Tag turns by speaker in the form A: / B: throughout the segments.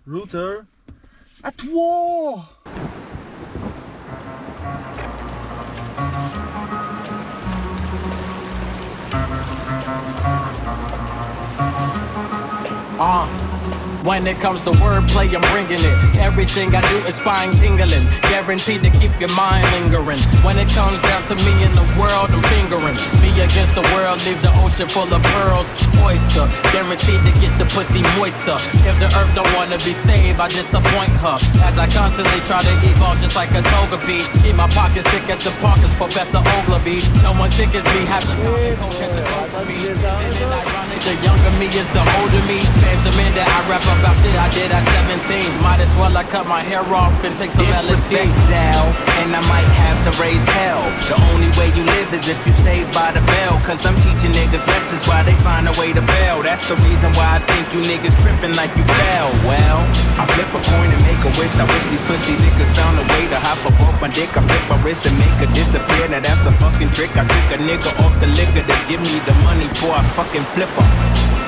A: Router, à toi!
B: When it comes to wordplay, I'm bringing it. Everything I do is spine tingling, guaranteed to keep your mind lingering. When it comes down to me in the world, I'm fingering. Me against the world, leave the ocean full of pearls. Oyster, guaranteed to get the pussy moister. If the earth don't wanna be saved, I disappoint her. As I constantly try to evolve just like a togepi. Keep my pockets thick as the Parkers, Professor Ogilvy. No one sick as me, having common cold, catch a cold for me. Isn't it ironic? The younger me is the older me. Fans the men that I rap about shit I did at 17. Might as well I cut my hair off and take some
C: disrespect,
B: LSD.
C: Zal, and I might have to raise hell. The only way you live is if you saved by the bell. Cause I'm teaching niggas lessons while they find a way to fail. That's the reason why I think you niggas tripping like you fell. Well, I flip a coin and make a wish. I wish these pussy niggas found a way to hop up off my dick. I flip my wrist and make her disappear. Now that's a fucking trick. I trick a nigga off the liquor to give me the money before I fucking flip her.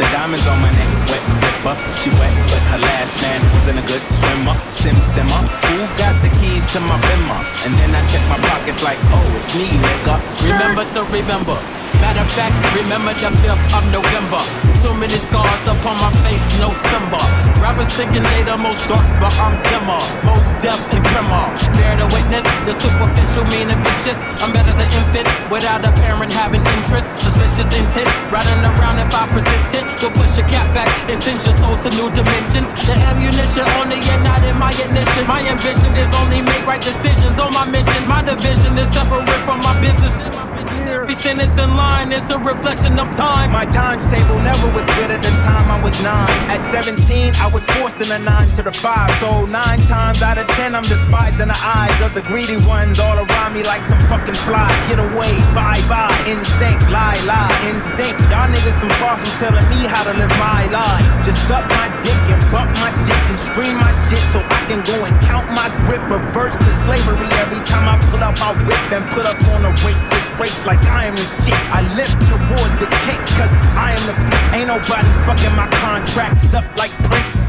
C: The diamonds on my neck, wet flipper. She wet, but her last man wasn't a good swimmer. Simmer, who got the keys to my bimmer? And then I check my pockets like, oh, it's me, nigga.
B: Remember to remember. Matter of fact, remember the 5th of November. Too many scars upon my face, no Simba. Rappers thinking they the most dark, but I'm dimmer. Most deaf and grimmer. Bear to witness, the superficial mean and vicious. I'm better as an infant, without a parent having interest. Suspicious intent, riding around if I present it. Will push your cap back and send your soul to new dimensions. The ammunition only and not in my ignition. My ambition is only make right decisions on my mission. My division is separate from my business and my business. Every sentence in line is a reflection of time.
C: My times table never was good at the time I was 9. At 17, I was forced in a 9 to the 5. So 9 times out of 10, I'm despised in the eyes of the greedy ones all around me like some fucking flies. Get away, bye, in sync, lie, instinct. Y'all niggas some fossils telling me how to live my life. Just suck my dick and bump my shit and stream my shit so I can go and count my grip. Reverse the slavery every time I pull out my whip and put up on a racist race like I am the shit. I limp towards the cake cause I am the pimp. Ain't nobody fucking my contracts up like Prince,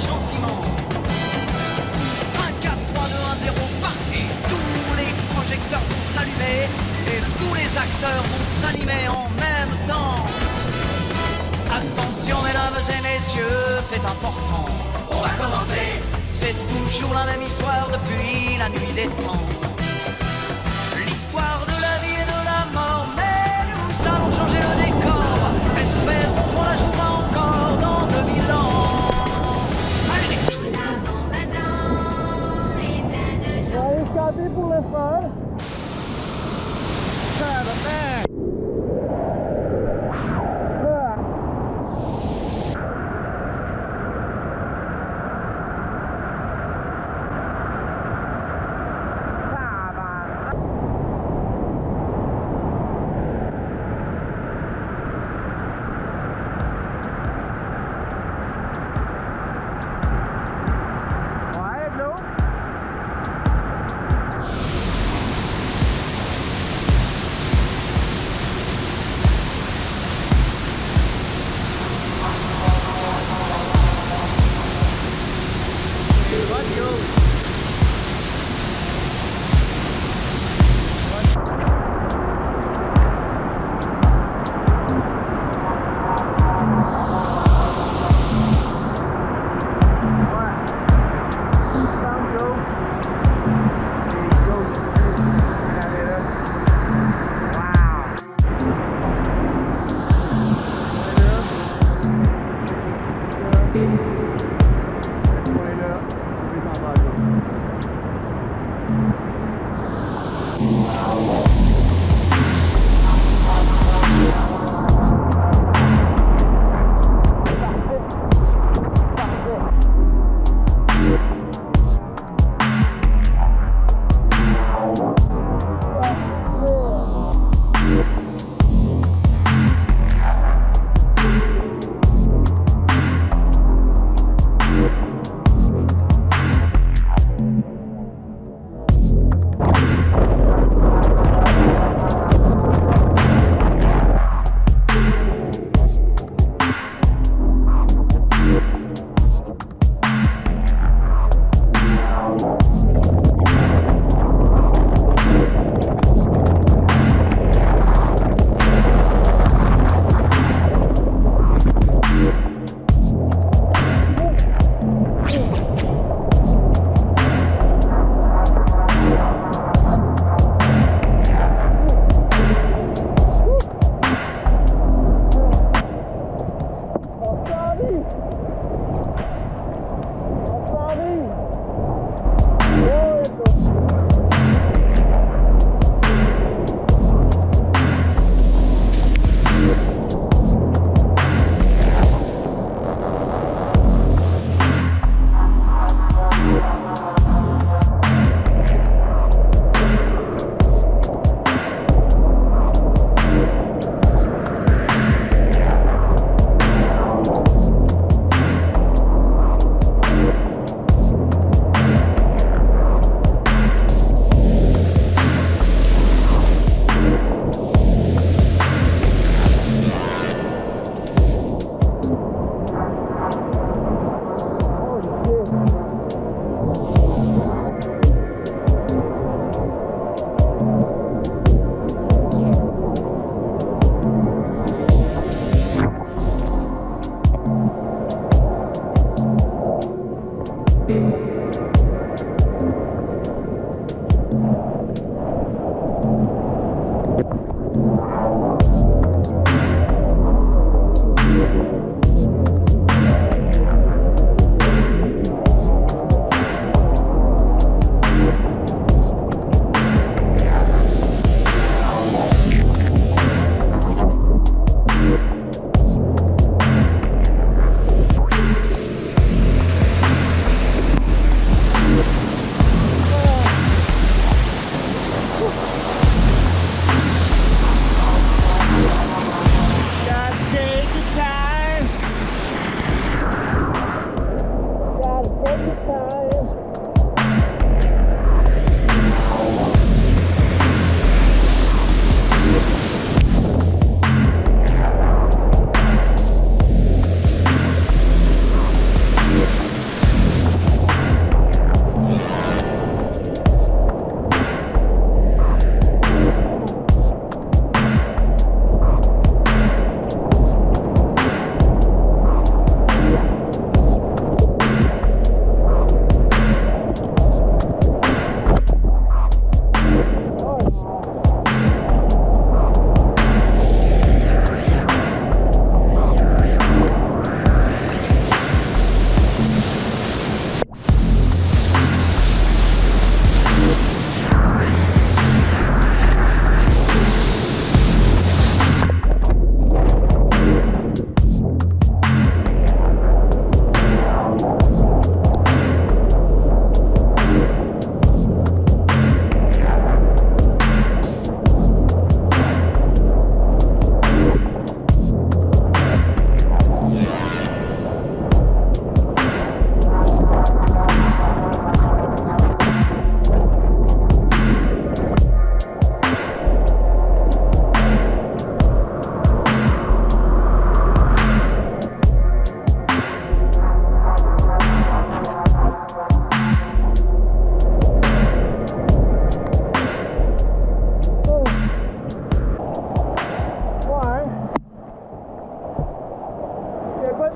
D: gentiment. 5, 4, 3, 2, 1, 0, partez. Tous les projecteurs vont s'allumer et tous les acteurs vont s'animer en même temps. Attention mesdames et messieurs, c'est important. On va commencer. C'est toujours la même histoire depuis la nuit des temps. L'histoire de la vie et de la mort, mais nous allons changer le décor. Espérons qu'on la jouera encore dans 2000 ans. Allez les filles.
E: Nous avons maintenant et plein de chansons.
A: Allez, pour le fun.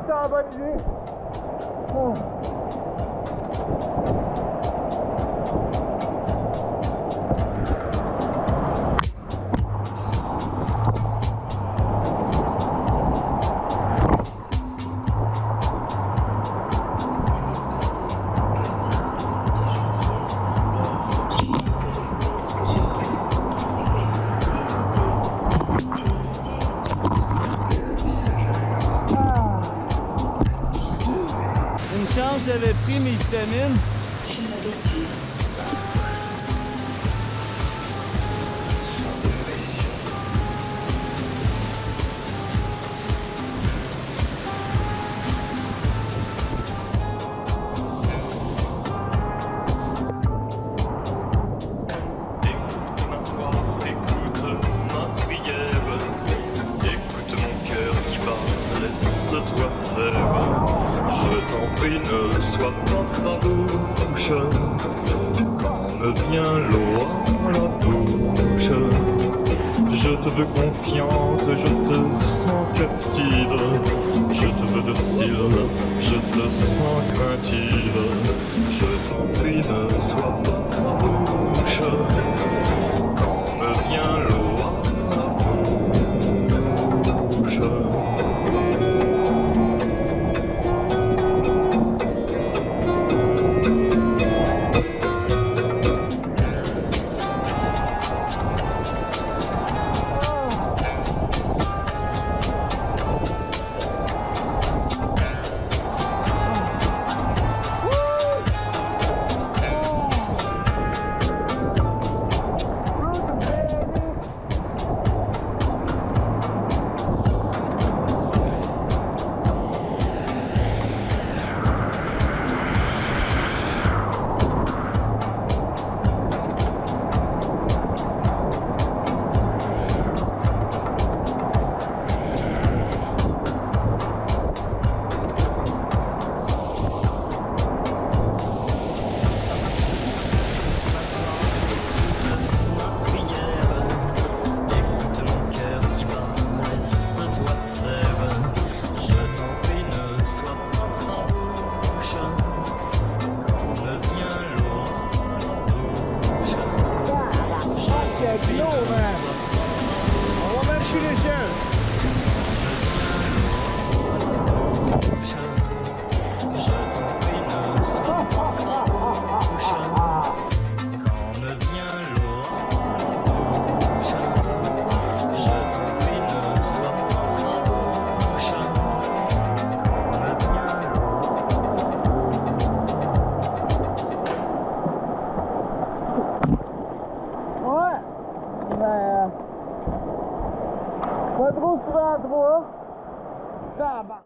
A: t'es en bonne idée. Oh.
F: J'avais pris mes vitamines.
G: Écoute ma voix, écoute ma prière, écoute mon cœur qui bat, laisse-toi faire. Je t'en prie, ne sois pas farouche quand me vient l'eau à la bouche. Je te veux confiante, je te sens captive. Je te veux docile, je te sens craintive.